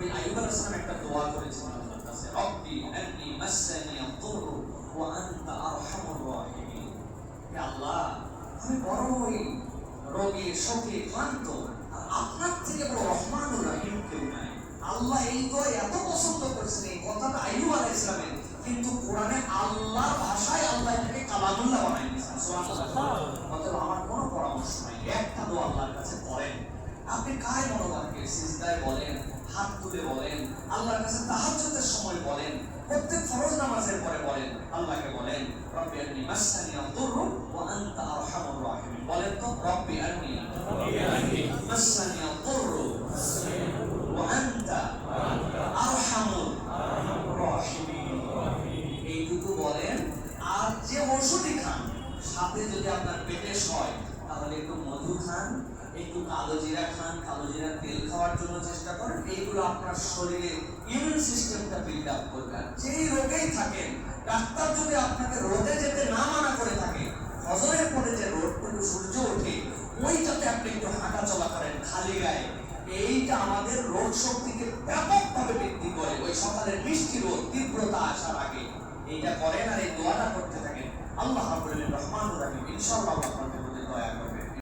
ওই আইয়ুব আলাইহিস সালাম একটা দোয়া করেছিলেন আল্লাহর কাছে, রব্বি আন্নি মাসানি আদ-দুরর ওয়া আনতা আরহামুর রাহিমিন। হে আল্লাহ, আমি বড়ই রোগী শোকে ক্লান্ত, আর আপনার থেকে বড় রহমানুর রহিম কেউ নাই। আল্লাহ এই দোয়া এত পছন্দ করেছেন, এই কথাটা আইয়ুব আলাইহিস সালামের, কিন্তু কোরআনে আল্লাহর ভাষায় আল্লাহ এটাকে কালামুল্লাহ বানাই দিয়েছেন। সুবহানাল্লাহ। অতএব আমার কোনো পরামর্শ নাই, একটা দোয়া আল্লাহর কাছে করেন। আপনি কায় মনোভাবকে সিজদায় বলেন, হাত তুলে বলেন, আল্লাহর কাছে তাহাজ্জুদের সময় বলেন, প্রত্যেক ফরজ নামাজের পরে বলেন, আল্লাহকে বলেন রব্বি আন্নি মাসানি আদ-দুরর ওয়া আনতা আরহামুর রাহিমিন। বলেন তো, রব্বি আন্নি মাসানি আদ-দুরর ওয়া আনতা আরহামুর রাহিমিন। এইটুকু বলেন। আর যে ওষুধই খান, সাথে যদি আপনার পেটে হয় তাহলে একটু মধু খান, একটু কালো জিরা খান, কালো জিরার তেল খাওয়ার জন্য চেষ্টা করেন। এইগুলো আপনার শরীরে ইমিউন সিস্টেমটা বিল্ড আপ করবে। আর যেই রোগেই থাকেন, ডাক্তার যদি আপনাকে রোদে যেতে না মানা করে থাকে, ফজরের পরে যে রোদটুকু সূর্য ওঠে ওইটাতে আপনি একটু হাঁটা চলা করেন খালি গায়ে, এইটা আমাদের রোগ শক্তিকে ব্যাপকভাবে বৃদ্ধি করে। ওই সকালের মিষ্টি রোদ তীব্রতা আসার আগে এইটা করেন আর এই দোয়াটা করতে থাকেন। আল্লাহ রাব্বুল রহমানুর রহিম ইনশাআল্লাহ আপনাদের প্রতি দয়া